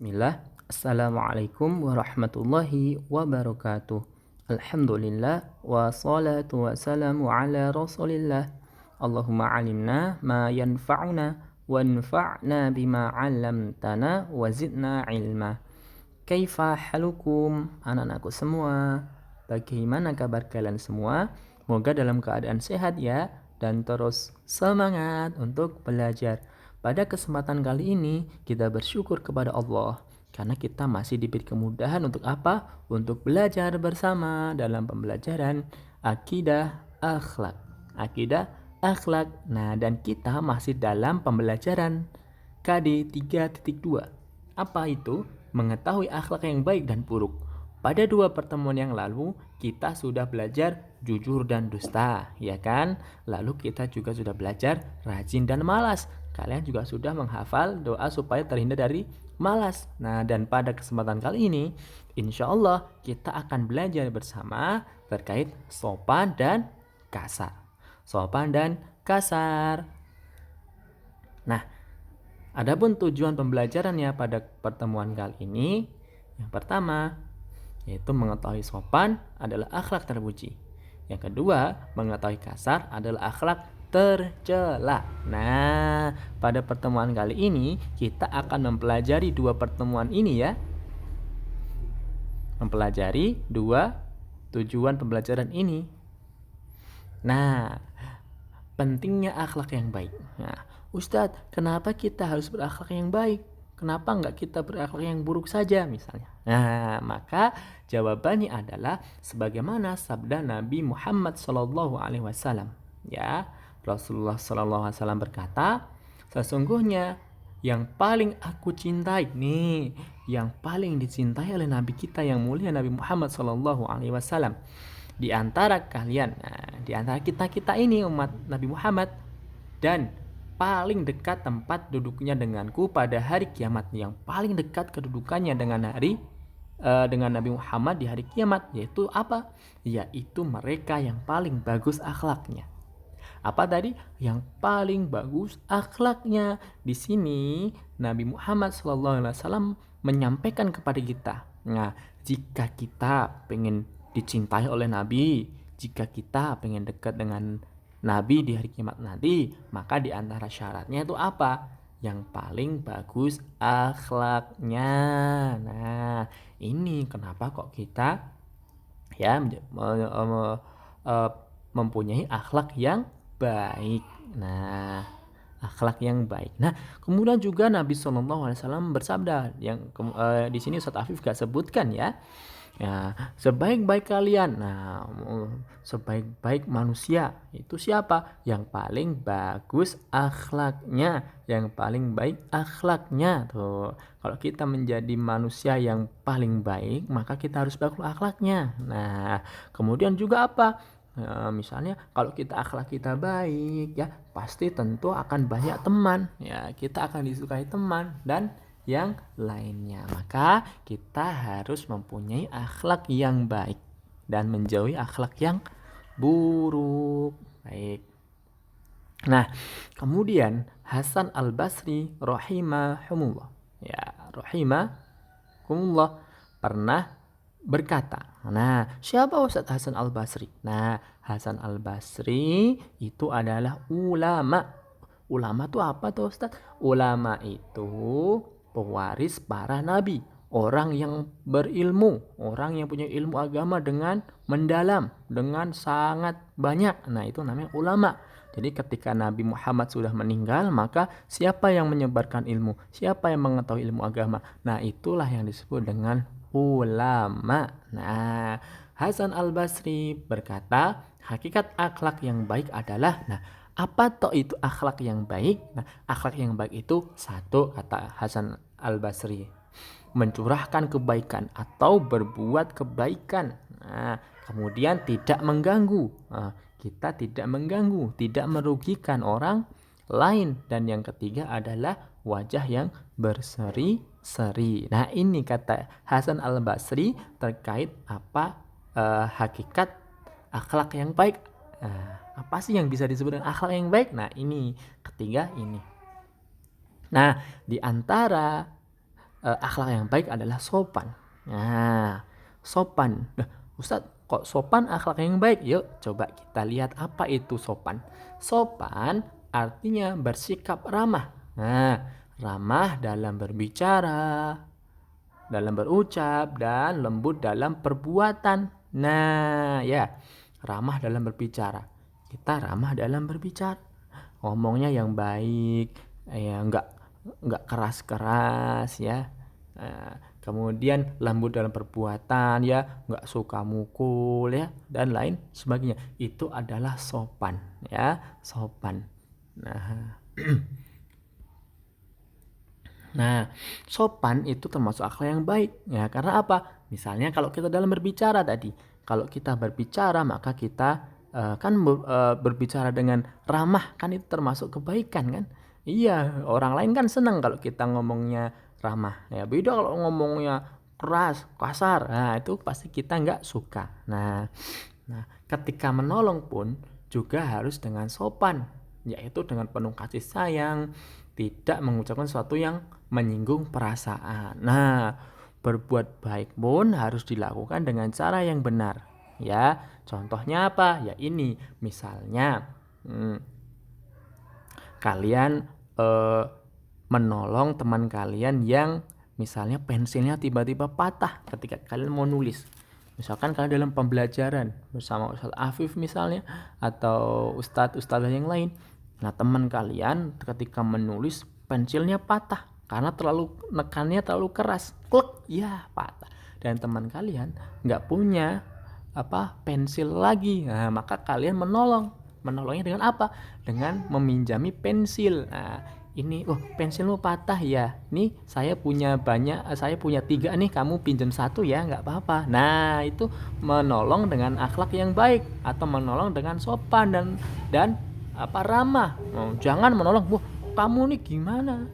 Bismillah. Assalamualaikum warahmatullahi wabarakatuh. Alhamdulillah wassalatu wassalamu ala rasulillah. Allahumma alimna ma yanfa'una wanfa'na bima 'allamtana wa zidna ilma. Kaifa halukum anak-anakku semua? Bagaimana kabar kalian semua? Semoga dalam keadaan sehat ya, dan terus semangat untuk belajar. Pada kesempatan kali ini kita bersyukur kepada Allah karena kita masih diberi kemudahan untuk apa? Untuk belajar bersama dalam pembelajaran akidah akhlak. Akidah akhlak. Nah, dan kita masih dalam pembelajaran KD 3.2. Apa itu? Mengetahui akhlak yang baik dan buruk. Pada 2 pertemuan yang lalu, kita sudah belajar jujur dan dusta, ya kan? Lalu kita juga sudah belajar rajin dan malas. Kalian juga sudah menghafal doa supaya terhindar dari malas. Nah, dan pada kesempatan kali ini, insya Allah kita akan belajar bersama terkait sopan dan kasar. Sopan dan kasar. Nah, adapun tujuan pembelajarannya pada pertemuan kali ini, yang pertama, yaitu mengetahui sopan adalah akhlak terpuji. Yang kedua, mengetahui kasar adalah akhlak tercela. Nah, pada pertemuan kali ini kita akan mempelajari 2 pertemuan ini ya. Mempelajari 2 tujuan pembelajaran ini. Nah, pentingnya akhlak yang baik. Nah, Ustadz, kenapa kita harus berakhlak yang baik? Kenapa enggak kita berakhlak yang buruk saja misalnya? Nah, maka jawabannya adalah sebagaimana sabda Nabi Muhammad SAW. Ya, Rasulullah SAW berkata, sesungguhnya yang paling aku cintai nih, yang paling dicintai oleh Nabi kita yang mulia Nabi Muhammad SAW di antara kalian, di antara kita ini umat Nabi Muhammad, dan paling dekat tempat duduknya denganku pada hari kiamat, yang paling dekat kedudukannya dengan Nabi Muhammad di hari kiamat, yaitu apa? Yaitu mereka yang paling bagus akhlaknya. Apa tadi? Yang paling bagus akhlaknya. Di sini Nabi Muhammad SAW menyampaikan kepada kita. Nah, jika kita pengen dicintai oleh Nabi, jika kita pengen dekat dengan Nabi di hari kiamat nanti, maka di antara syaratnya itu apa? Yang paling bagus akhlaknya. Nah, ini kenapa kok kita ya mempunyai akhlak yang baik. Nah, akhlak yang baik. Nah, kemudian juga Nabi SAW bersabda yang di sini Ustaz Afif gak sebutkan ya. Ya, sebaik-baik kalian. Nah, sebaik-baik manusia itu siapa? Yang paling bagus akhlaknya, yang paling baik akhlaknya. Tuh, kalau kita menjadi manusia yang paling baik, maka kita harus bagus akhlaknya. Nah, kemudian juga apa? Misalnya kalau kita akhlak kita baik ya, pasti tentu akan banyak teman ya, kita akan disukai teman dan yang lainnya. Maka kita harus mempunyai akhlak yang baik dan menjauhi akhlak yang buruk. Baik. Nah, kemudian Hasan Al-Basri rahimahumullah, ya, rahimahumullah, pernah berkata. Nah, siapa Ustadz Hasan Al-Basri? Nah, Hasan Al-Basri itu adalah ulama. Ulama itu apa tuh Ustadz? Ulama itu pewaris para nabi, orang yang berilmu, orang yang punya ilmu agama dengan mendalam, dengan sangat banyak. Nah, itu namanya ulama. Jadi ketika Nabi Muhammad sudah meninggal, maka siapa yang menyebarkan ilmu? Siapa yang mengetahui ilmu agama? Nah, itulah yang disebut dengan ulama. Nah, Hasan Al-Basri berkata, hakikat akhlak yang baik adalah, nah, apa toh itu akhlak yang baik? Nah, akhlak yang baik itu satu, kata Hasan Al-Basri, mencurahkan kebaikan atau berbuat kebaikan. Nah, kemudian tidak mengganggu. Nah, kita tidak mengganggu, tidak merugikan orang lain. Dan yang ketiga adalah wajah yang berseri-seri. Nah, ini kata Hasan Al-Basri terkait apa hakikat akhlak yang baik. Apa sih yang bisa disebut dengan akhlak yang baik? Nah, ini ketiga ini. Nah, di antara akhlak yang baik adalah sopan. Nah, sopan. Nah, Ustadz, kok sopan akhlak yang baik? Yuk, coba kita lihat apa itu sopan. Sopan artinya bersikap ramah. Nah, ramah dalam berbicara, dalam berucap, dan lembut dalam perbuatan. Nah, ya, ramah dalam berbicara. Kita ramah dalam berbicara. Ngomongnya yang baik, ya nggak keras-keras ya. Nah, kemudian lembut dalam perbuatan ya, nggak suka mukul ya, dan lain sebagainya. Itu adalah sopan ya, sopan. Nah, Nah, sopan itu termasuk akhlak yang baik ya. Karena apa? Misalnya kalau kita dalam berbicara tadi, kalau kita berbicara maka kita berbicara dengan ramah, kan itu termasuk kebaikan kan? Iya, orang lain kan senang kalau kita ngomongnya ramah. Ya, beda kalau ngomongnya keras, kasar. Nah, itu pasti kita nggak suka. Nah, ketika menolong pun juga harus dengan sopan, yaitu dengan penuh kasih sayang, tidak mengucapkan sesuatu yang menyinggung perasaan. Nah, berbuat baik pun harus dilakukan dengan cara yang benar. Ya, contohnya apa? Ya ini, misalnya kalian menolong teman kalian yang misalnya pensilnya tiba-tiba patah ketika kalian mau nulis. Misalkan kalian dalam pembelajaran bersama Ustadz Afif misalnya, atau ustadz-ustadz yang lain. Nah, teman kalian ketika menulis pensilnya patah karena nekannya terlalu keras. Klek, ya patah. Dan teman kalian nggak punya pensil lagi. Nah, maka kalian menolongnya dengan apa? Dengan meminjami pensil. Nah, ini pensilmu patah ya, nih saya punya 3 nih, kamu pinjam 1 ya, nggak apa-apa. Nah, itu menolong dengan akhlak yang baik, atau menolong dengan sopan dan ramah. Jangan menolong, kamu nih gimana,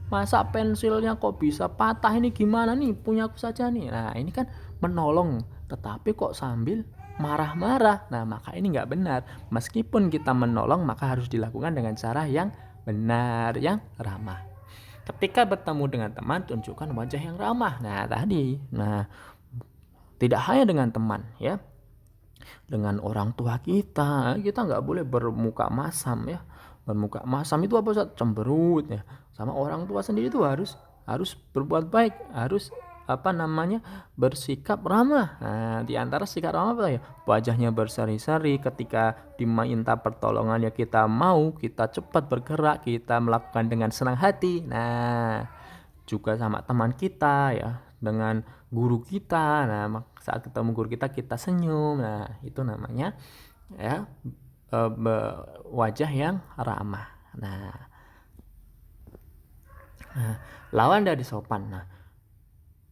masa pensilnya kok bisa patah, ini gimana nih, punya aku saja nih. Nah, ini kan menolong tetapi kok sambil marah-marah. Nah, maka ini nggak benar. Meskipun kita menolong, maka harus dilakukan dengan cara yang benar, yang ramah. Ketika bertemu dengan teman, tunjukkan wajah yang ramah. Tidak hanya dengan teman ya, dengan orang tua kita nggak boleh bermuka masam ya. Bermuka masam itu apa, Ustaz? Cemberut ya. Sama orang tua sendiri itu harus berbuat baik, harus bersikap ramah. Nah, di antara sikap ramah apa ya? Wajahnya berseri-seri ketika diminta pertolongan, ya kita cepat bergerak, kita melakukan dengan senang hati. Nah, juga sama teman kita ya, dengan guru kita. Nah, saat ketemu guru kita senyum. Nah, itu namanya ya wajah yang ramah. Nah, lawan dari sopan. Nah,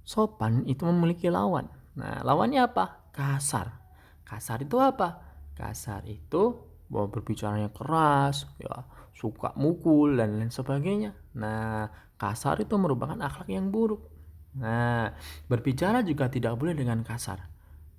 sopan itu memiliki lawan. Nah, lawannya apa? Kasar. Kasar itu apa? Kasar itu berbicaranya keras, ya, suka mukul dan lain sebagainya. Nah, kasar itu merupakan akhlak yang buruk. Nah, berbicara juga tidak boleh dengan kasar.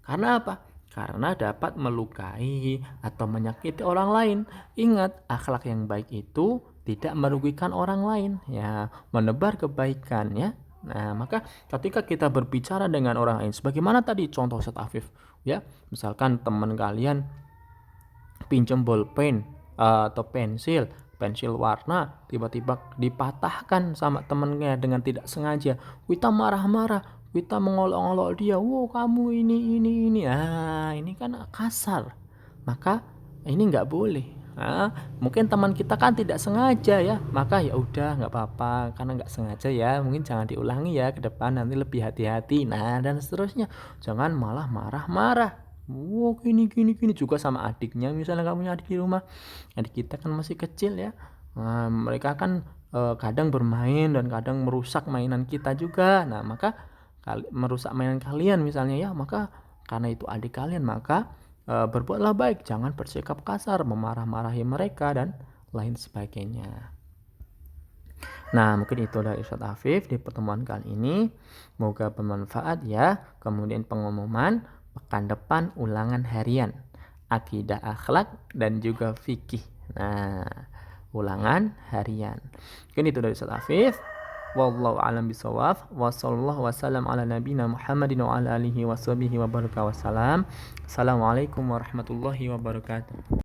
Karena apa? Karena dapat melukai atau menyakiti orang lain. Ingat, akhlak yang baik itu tidak merugikan orang lain, ya, menebar kebaikan ya. Nah, maka ketika kita berbicara dengan orang lain, sebagaimana tadi contoh Ustadz Afif, ya, misalkan teman kalian pinjam bolpen atau pensil warna, tiba-tiba dipatahkan sama temennya dengan tidak sengaja, kita marah-marah, kita mengolok-olok dia, wow kamu ini. Ini kan kasar, maka ini nggak boleh. Mungkin teman kita kan tidak sengaja ya, maka ya udah nggak apa-apa, karena nggak sengaja ya, mungkin jangan diulangi ya ke depan, nanti lebih hati-hati. Nah, dan seterusnya, jangan malah marah-marah. Gini juga sama adiknya. Misalnya kamu punya adik di rumah, adik kita kan masih kecil ya. Nah, mereka kan kadang bermain dan kadang merusak mainan kita juga. Nah, maka merusak mainan kalian misalnya ya, maka karena itu adik kalian, maka berbuatlah baik, jangan bersikap kasar, memarah-marahi mereka dan lain sebagainya. Nah, mungkin itu dari Ustadz Afif di pertemuan kali ini. Semoga bermanfaat ya. Kemudian pengumuman pekan depan ulangan harian akidah, akhlak, dan juga fikih. Nah, ulangan harian. Mungkin itu dari Ustadz Afif. Wallahu a'lam bishawab. Wa sallallahu wasallam ala nabiyina Muhammadin wa ala alihi wa sahbihi wa baraka wasallam. Assalamualaikum warahmatullahi wabarakatuh.